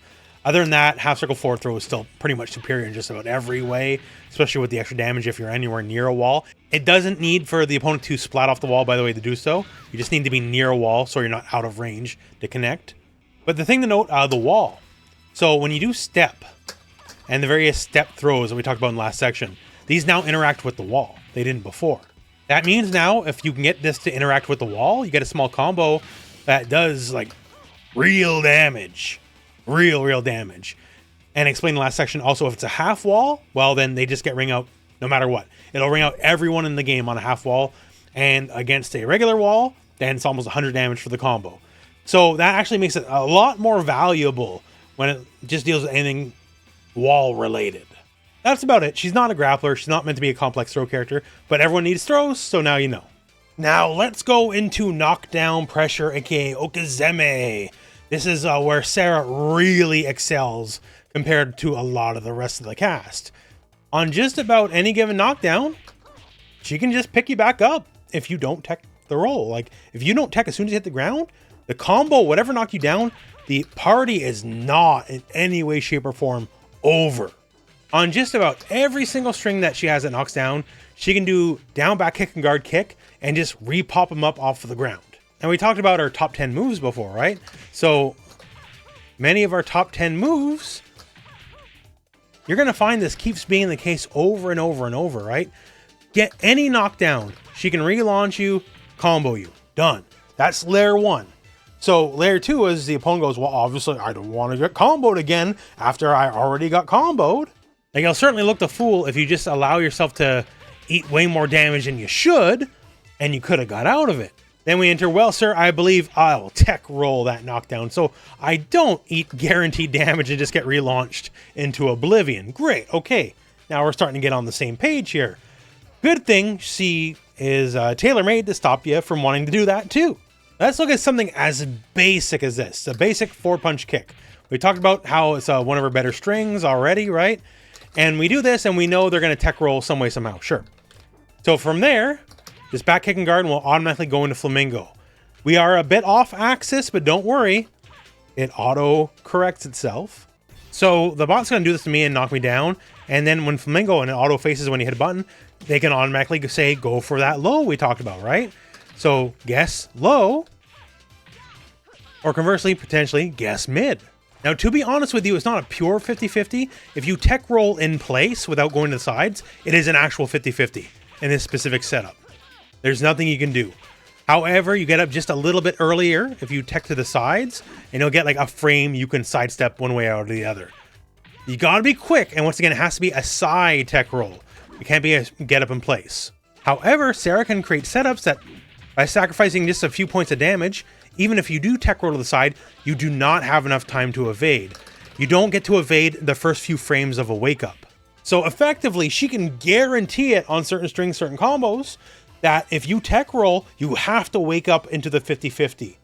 Other than that, half circle forward throw is still pretty much superior in just about every way, especially with the extra damage if you're anywhere near a wall. It doesn't need for the opponent to splat off the wall, by the way, to do so. You just need to be near a wall so you're not out of range to connect. But the thing to note, the wall. So when you do step and the various step throws that we talked about in the last section, these now interact with the wall. They didn't before. That means now if you can get this to interact with the wall, you get a small combo that does like real damage. Real damage. And explain the last section also, if it's a half wall, well then they just get ring out no matter what. It'll ring out everyone in the game on a half wall, and against a regular wall, then it's almost 100 damage for the combo. So that actually makes it a lot more valuable when it just deals with anything wall related. That's about it. She's not a grappler. She's not meant to be a complex throw character, but everyone needs throws, so now you know. Now let's go into knockdown pressure, aka Okazeme. This is where Sarah really excels compared to a lot of the rest of the cast. On just about any given knockdown, she can just pick you back up if you don't tech the roll. Like, if you don't tech as soon as you hit the ground, the combo, whatever knocked you down, the party is not in any way, shape, or form over. On just about every single string that she has that knocks down, she can do down, back kick, and guard kick, and just re-pop them up off of the ground. And we talked about our top 10 moves before, right? So many of our top 10 moves, you're going to find this keeps being the case over and over and over, right? Get any knockdown, she can relaunch you, combo you. Done. That's layer 1. So layer 2 is the opponent goes, well, obviously I don't want to get comboed again after I already got comboed. Like, you'll certainly look the fool if you just allow yourself to eat way more damage than you should, and you could have got out of it. Then we enter, well, sir, I believe I'll tech roll that knockdown, so I don't eat guaranteed damage and just get relaunched into oblivion. Great, okay. Now we're starting to get on the same page here. Good thing she is tailor-made to stop you from wanting to do that too. Let's look at something as basic as this, a basic 4-punch kick. We talked about how it's one of our better strings already, right? And we do this and we know they're going to tech roll some way, somehow, sure. So from there, this back kick and guard will automatically go into Flamingo. We are a bit off axis, but don't worry. It auto-corrects itself. So the bot's going to do this to me and knock me down. And then when Flamingo and it auto-faces when you hit a button, they can automatically say, go for that low we talked about, right? So guess low. Or conversely, potentially, guess mid. Now, to be honest with you, it's not a pure 50-50. If you tech roll in place without going to the sides, it is an actual 50-50 in this specific setup. There's nothing you can do. However, you get up just a little bit earlier if you tech to the sides, and you'll get like a frame you can sidestep one way or the other. You gotta be quick, and once again, it has to be a side tech roll. It can't be a get up in place. However, Sarah can create setups that, by sacrificing just a few points of damage, even if you do tech roll to the side, you do not have enough time to evade. You don't get to evade the first few frames of a wake up. So effectively, she can guarantee it on certain strings, certain combos, that if you tech roll, you have to wake up into the 50-50.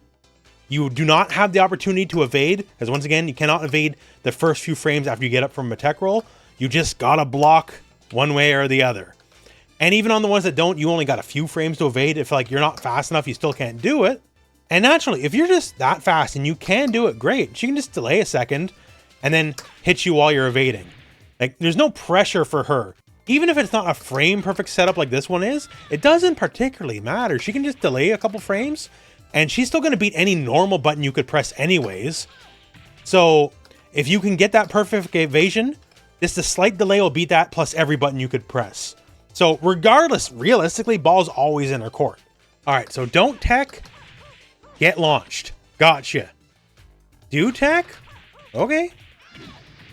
You do not have the opportunity to evade, because once again, you cannot evade the first few frames after you get up from a tech roll. You just gotta block one way or the other. And even on the ones that don't, you only got a few frames to evade. If like you're not fast enough, you still can't do it. And naturally, if you're just that fast and you can do it, great. She can just delay a second and then hit you while you're evading. Like, there's no pressure for her. Even if it's not a frame perfect setup like this one is, it doesn't particularly matter. She can just delay a couple frames and she's still going to beat any normal button you could press anyways. So if you can get that perfect evasion, just a slight delay will beat that plus every button you could press. So regardless, realistically, ball's always in her court. All right, so don't tech, get launched. Gotcha. Do tech? Okay.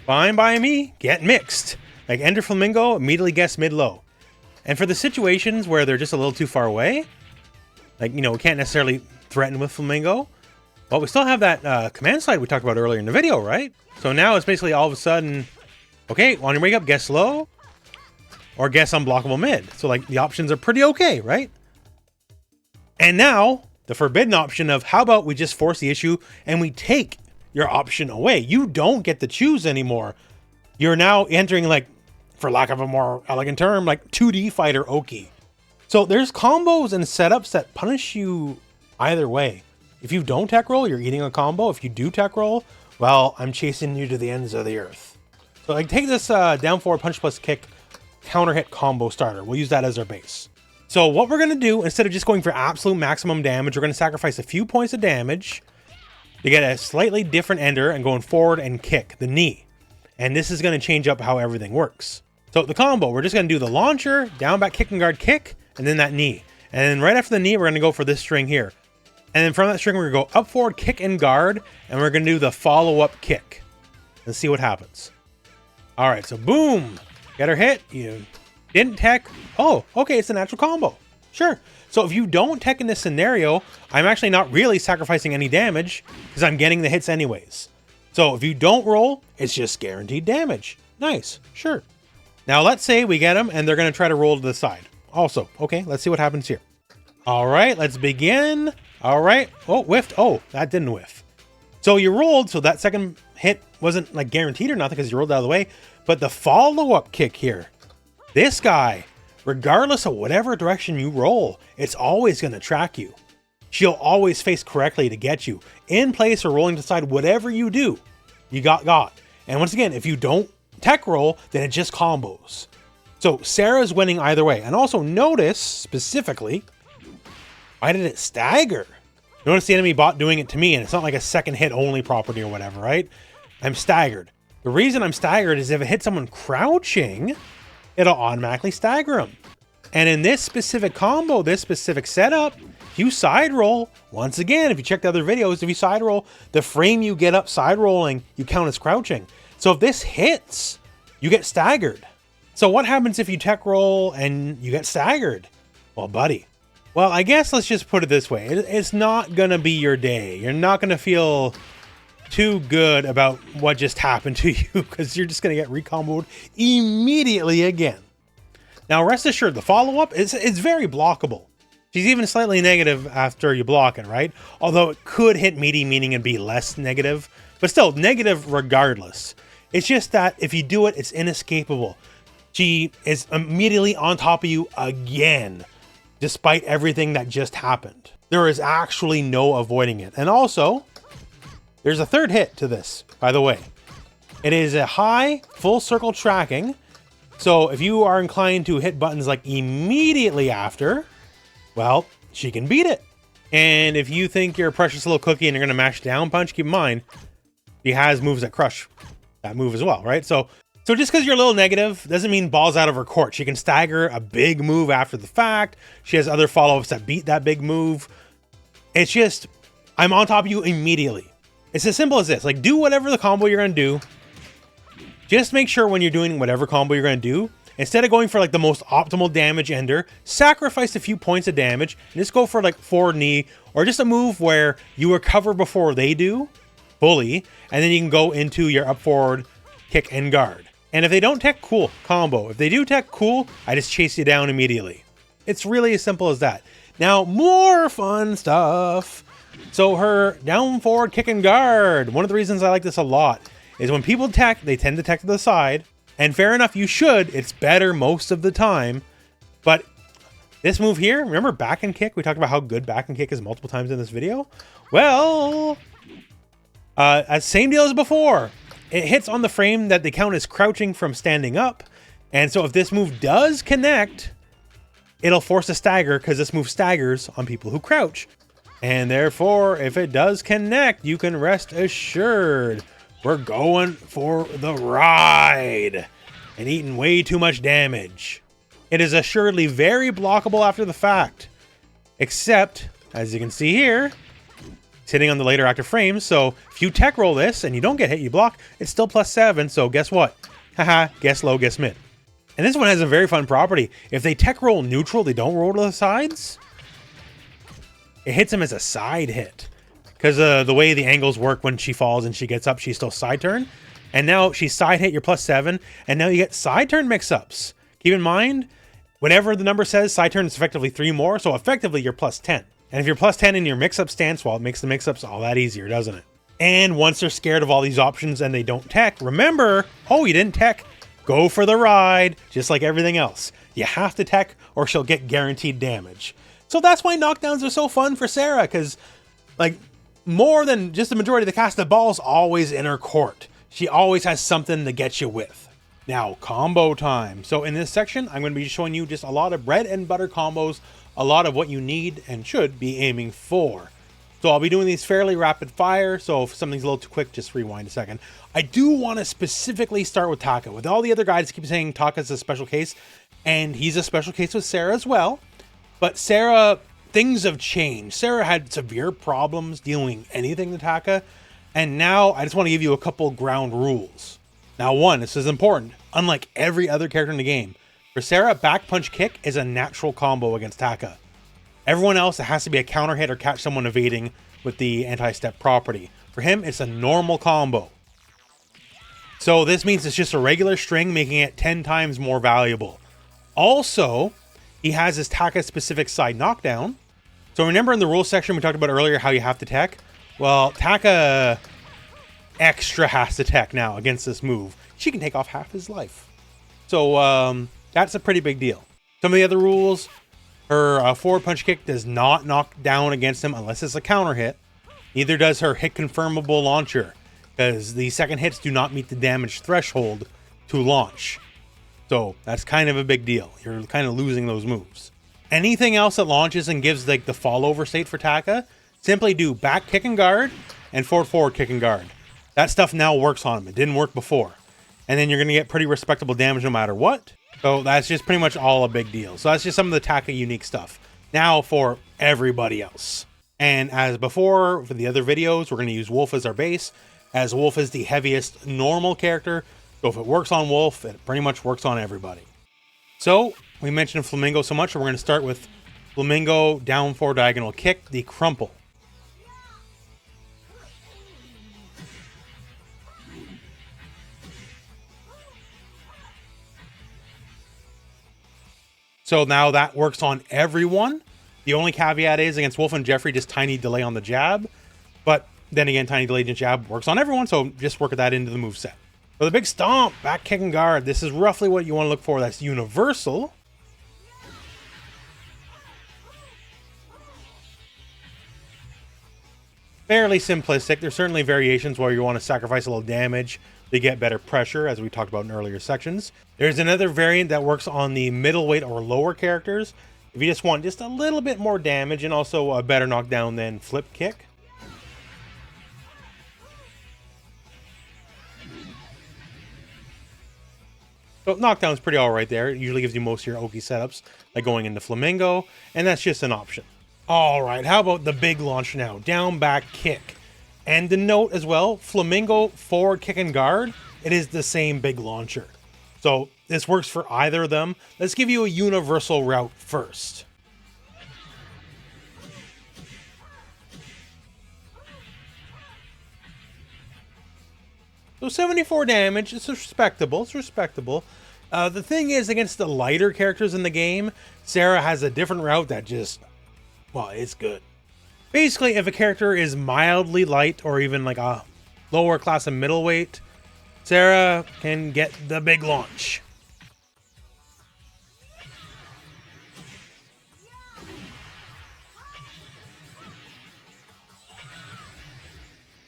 Fine by me. Get mixed. Like enter Flamingo, immediately guess mid-low. And for the situations where they're just a little too far away, like, you know, we can't necessarily threaten with Flamingo, but we still have that command slide we talked about earlier in the video, right? So now it's basically all of a sudden, okay, on your wake up, guess low, or guess unblockable mid. So like the options are pretty okay, right? And now the forbidden option of how about we just force the issue and we take your option away. You don't get to choose anymore. You're now entering, like, for lack of a more elegant term, like 2D fighter Oki. So there's combos and setups that punish you either way. If you don't tech roll, you're eating a combo. If you do tech roll, well, I'm chasing you to the ends of the earth. So like take this down forward punch plus kick counter hit combo starter. We'll use that as our base. So what we're going to do, instead of just going for absolute maximum damage, we're going to sacrifice a few points of damage You get a slightly different ender and going forward and kick, the knee. And this is going to change up how everything works. So the combo, we're just going to do the launcher, down, back, kick, and guard, kick, and then that knee. And then right after the knee, we're going to go for this string here. And then from that string, we're going to go up, forward, kick, and guard, and we're going to do the follow-up kick. Let's see what happens. All right, so boom. Get her hit. You didn't tech. Oh, okay, it's a natural combo. Sure. So if you don't tech in this scenario, I'm actually not really sacrificing any damage because I'm getting the hits anyways. So if you don't roll, it's just guaranteed damage. Nice. Sure. Now let's say we get them and they're going to try to roll to the side. Also, okay, let's see what happens here. All right, let's begin. All right. Oh, whiffed. Oh, that didn't whiff. So you rolled, so that second hit wasn't like guaranteed or nothing because you rolled out of the way. But the follow-up kick here, this guy, regardless of whatever direction you roll, it's always going to track you. She'll always face correctly to get you. In place or rolling to the side, whatever you do, you got. And once again, if you don't tech roll, then it just combos. So Sarah's winning either way. And also notice, specifically, why did it stagger? Notice the enemy bot doing it to me, and it's not like a second hit only property or whatever, right? I'm staggered. The reason I'm staggered is if it hits someone crouching, it'll automatically stagger them. And in this specific combo, this specific setup, if you side roll, once again, if you check the other videos, if you side roll, the frame you get up side rolling, you count as crouching. So if this hits, you get staggered. So what happens if you tech roll and you get staggered? Well, buddy. Well, I guess let's just put it this way. It's not going to be your day. You're not going to feel too good about what just happened to you because you're just going to get recomboed immediately again. Now, rest assured, the follow-up is very blockable. She's even slightly negative after you block it, right? Although it could hit meaty, meaning it'd be less negative, but still negative regardless. It's just that if you do it, it's inescapable. She is immediately on top of you again, despite everything that just happened. There is actually no avoiding it. And also, there's a third hit to this, by the way. It is a high full circle tracking. So if you are inclined to hit buttons like immediately after, well, she can beat it. And if you think you're a precious little cookie and you're going to mash down punch, keep in mind, she has moves that crush that move as well, right? So just because you're a little negative doesn't mean ball's out of her court. She can stagger a big move after the fact. She has other follow-ups that beat that big move. It's just, I'm on top of you immediately. It's as simple as this. Like, do whatever the combo you're going to do. Just make sure when you're doing whatever combo you're going to do, instead of going for like the most optimal damage ender, sacrifice a few points of damage and just go for like forward knee or just a move where you recover before they do, fully, and then you can go into your up forward, kick, and guard. And if they don't tech, cool, combo. If they do tech, cool, I just chase you down immediately. It's really as simple as that. Now, more fun stuff. So her down, forward, kick, and guard. One of the reasons I like this a lot is when people tech, they tend to tech to the side. And fair enough, you should. It's better most of the time. But this move here, remember back and kick? We talked about how good back and kick is multiple times in this video. Well, same deal as before. It hits on the frame that they count as crouching from standing up. And so if this move does connect, it'll force a stagger because this move staggers on people who crouch. And therefore, if it does connect, you can rest assured we're going for the ride and eating way too much damage. It is assuredly very blockable after the fact, except, as you can see here, it's hitting on the later active frames. So if you tech roll this and you don't get hit, you block, it's still +7. So guess what? Haha, guess low, guess mid. And this one has a very fun property. If they tech roll neutral, they don't roll to the sides, it hits him as a side hit. Because the way the angles work when she falls and she gets up, she's still side turn. And now she's side hit, you're +7. And now you get side turn mix-ups. Keep in mind, whenever the number says side turn is effectively 3 more, so effectively you're +10. And if you're +10 in your mix-up stance, well, it makes the mix-ups all that easier, doesn't it? And once they're scared of all these options and they don't tech, remember, oh, you didn't tech, go for the ride, just like everything else. You have to tech or she'll get guaranteed damage. So that's why knockdowns are so fun for Sarah, because, like, more than just the majority of the cast, the ball's always in her court. She always has something to get you with. Now, combo time. So in this section, I'm going to be showing you just a lot of bread and butter combos, a lot of what you need and should be aiming for. So I'll be doing these fairly rapid fire, so if something's a little too quick, just rewind a second. I do want to specifically start with Taka. With all the other guys keep saying Taka's a special case, and he's a special case with Sarah as well. But Sarah, things have changed. Sarah had severe problems dealing anything to Taka, and now I just want to give you a couple ground rules. Now one, this is important. Unlike every other character in the game, for Sarah, back punch kick is a natural combo against Taka. Everyone else, it has to be a counter hit or catch someone evading with the anti-step property. For him, it's a normal combo. So this means it's just a regular string, making it 10 times more valuable. Also, he has his Taka-specific side knockdown. So remember in the rules section we talked about earlier how you have to tech? Well, Taka extra has to tech now against this move. She can take off half his life. So that's a pretty big deal. Some of the other rules, her forward punch kick does not knock down against him unless it's a counter hit. Neither does her hit confirmable launcher, because the second hits do not meet the damage threshold to launch. So that's kind of a big deal. You're kind of losing those moves. Anything else that launches and gives like the fall over state for Taka, simply do back kick and guard and forward kick and guard. That stuff now works on him. It didn't work before. And then you're going to get pretty respectable damage no matter what. So that's just pretty much all a big deal. So that's just some of the Taka unique stuff. Now for everybody else. And as before, for the other videos, we're going to use Wolf as our base, as Wolf is the heaviest normal character. So if it works on Wolf, it pretty much works on everybody. So we mentioned Flamingo so much, so we're going to start with Flamingo down forward diagonal kick, the crumple. So now that works on everyone. The only caveat is against Wolf and Jeffrey, just tiny delay on the jab. But then again, tiny delay on the jab works on everyone, so just work that into the moveset. For the big stomp, back kick and guard, this is roughly what you want to look for. That's universal. Fairly simplistic. There's certainly variations where you want to sacrifice a little damage to get better pressure, as we talked about in earlier sections. There's another variant that works on the middleweight or lower characters. If you just want just a little bit more damage and also a better knockdown than flip kick. So knockdown's pretty alright there. It usually gives you most of your Oki setups, like going into Flamingo, and that's just an option. Alright, how about the big launch now? Down, back, kick. And to note as well, Flamingo, forward, kick, and guard, it is the same big launcher. So this works for either of them. Let's give you a universal route first. So 74 damage, it's respectable, it's respectable. The thing is, against the lighter characters in the game, Sarah has a different route that just, well, it's good. Basically, if a character is mildly light or even like a lower class of middleweight, Sarah can get the big launch.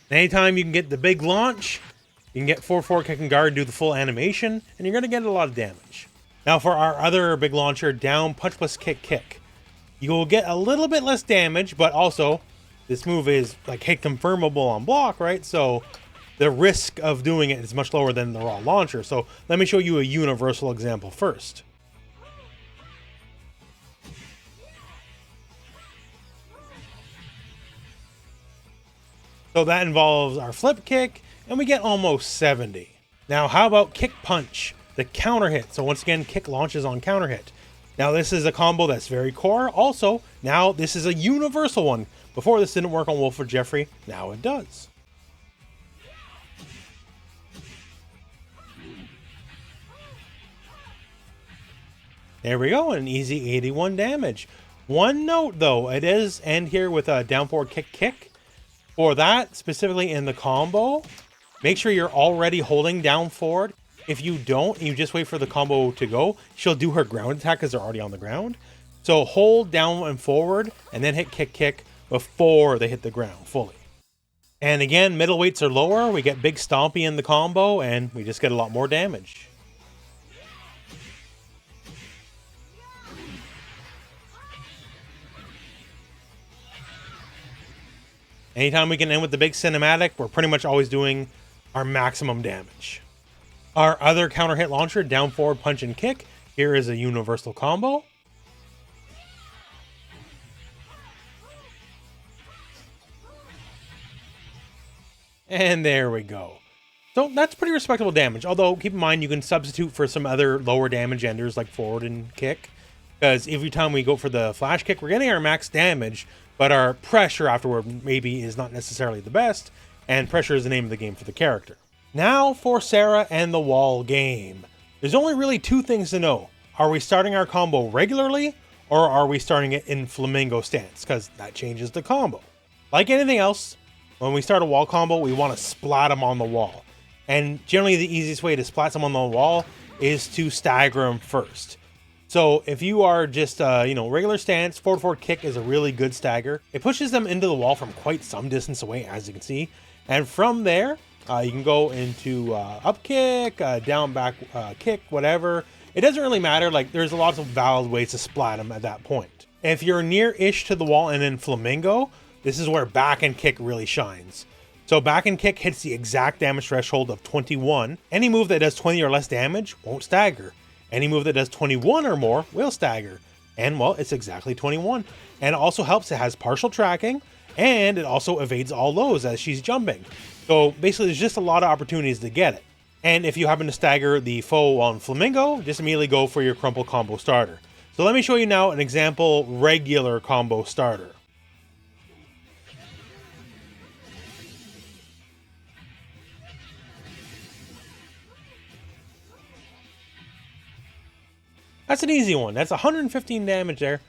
Anytime you can get the big launch, you can get 4-4 kick and guard, do the full animation, and you're going to get a lot of damage. Now for our other big launcher, down, punch plus kick, kick. You will get a little bit less damage, but also this move is like hit confirmable on block, right? So the risk of doing it is much lower than the raw launcher. So let me show you a universal example first. So that involves our flip kick, and we get almost 70. Now how about kick punch, the counter hit? So once again, kick launches on counter hit. Now this is a combo that's very core. Also, now this is a universal one. Before this didn't work on Wolf or Jeffrey, now it does. There we go, an easy 81 damage. One note though, it is end here with a down forward kick kick. For that, specifically in the combo, make sure you're already holding down forward. If you don't, you just wait for the combo to go, she'll do her ground attack because they're already on the ground. So hold down and forward, and then hit kick kick before they hit the ground fully. And again, middleweights are lower, we get big stompy in the combo, and we just get a lot more damage. Anytime we can end with the big cinematic, we're pretty much always doing our maximum damage. Our other counter hit launcher, down forward punch and kick. Here is a universal combo. And there we go. So that's pretty respectable damage. Although, keep in mind, you can substitute for some other lower damage enders like forward and kick. Because every time we go for the flash kick, we're getting our max damage, but our pressure afterward maybe is not necessarily the best. And pressure is the name of the game for the character. Now for Sarah and the wall game. There's only really two things to know. Are we starting our combo regularly, or are we starting it in Flamingo Stance? Because that changes the combo. Like anything else, when we start a wall combo, we want to splat them on the wall. And generally the easiest way to splat them on the wall is to stagger them first. So if you are just, regular stance, forward kick is a really good stagger. It pushes them into the wall from quite some distance away, as you can see. And from there, you can go into up kick, down back kick, whatever. It doesn't really matter. Like, there's lots of valid ways to splat them at that point. If you're near-ish to the wall and in Flamingo, this is where back and kick really shines. So back and kick hits the exact damage threshold of 21. Any move that does 20 or less damage won't stagger. Any move that does 21 or more will stagger. And, well, it's exactly 21. And it also helps. It has partial tracking, and it also evades all lows as she's jumping. So basically, there's just a lot of opportunities to get it. And if you happen to stagger the foe on Flamingo, just immediately go for your crumple combo starter. So let me show you now an example regular combo starter. That's an easy one. That's 115 damage there.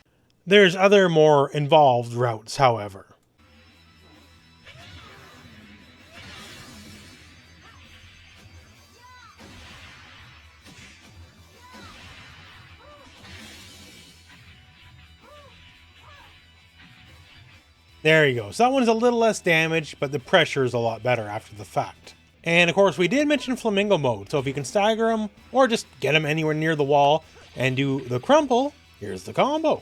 There's other more involved routes, however. There you go. So that one's a little less damage, but the pressure is a lot better after the fact. And of course, we did mention Flamingo mode. So if you can stagger them or just get them anywhere near the wall and do the crumple, here's the combo.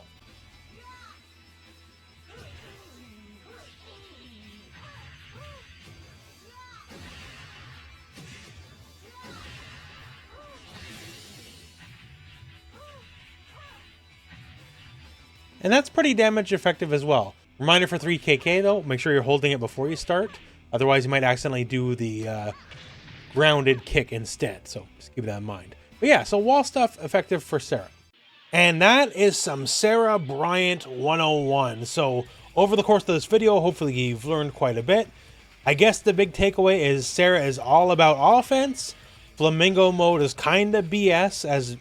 And that's pretty damage effective as well. Reminder for 3KK though, make sure you're holding it before you start. Otherwise you might accidentally do the grounded kick instead. So just keep that in mind. But yeah, so wall stuff effective for Sarah. And that is some Sarah Bryant 101. So over the course of this video, hopefully you've learned quite a bit. I guess the big takeaway is Sarah is all about offense. Flamingo mode is kind of BS, as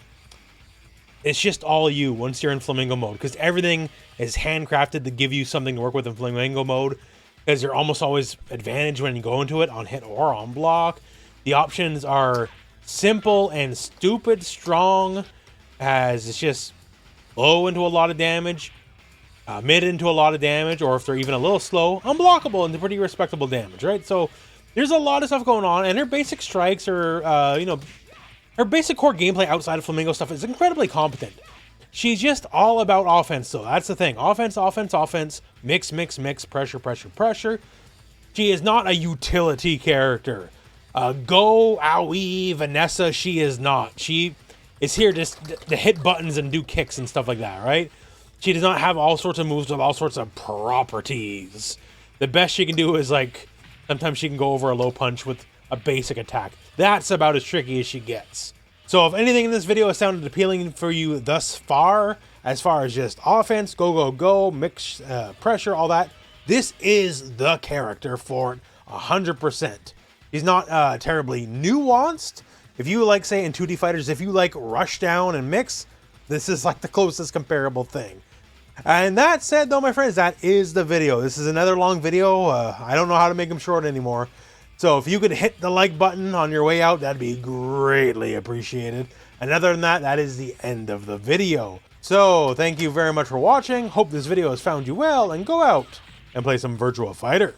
it's just all you once you're in Flamingo mode, because everything is handcrafted to give you something to work with in Flamingo mode, because you're almost always advantage when you go into it on hit or on block. The options are simple and stupid strong, as it's just low into a lot of damage, mid into a lot of damage, or if they're even a little slow, unblockable into pretty respectable damage, right? So there's a lot of stuff going on, and her basic strikes are, her basic core gameplay outside of Flamingo stuff is incredibly competent. She's just all about offense, though. That's the thing. Offense, offense, offense. Mix, mix, mix. Pressure, pressure, pressure. She is not a utility character. Go, owie, Vanessa, she is not. She is here just to hit buttons and do kicks and stuff like that, right? She does not have all sorts of moves with all sorts of properties. The best she can do is, like, sometimes she can go over a low punch with a basic attack. That's about as tricky as she gets. So if anything in this video has sounded appealing for you thus far, as far as just offense, go, go, go, mix, pressure, all that, this is the character for it, 100%. He's not terribly nuanced. If you like, say, in 2D fighters, if you like rush down and mix, this is like the closest comparable thing. And that said, though, my friends, that is the video. This is another long video. I don't know how to make them short anymore. So if you could hit the like button on your way out, that'd be greatly appreciated. And other than that, that is the end of the video. So thank you very much for watching. Hope this video has found you well, and go out and play some Virtua Fighter.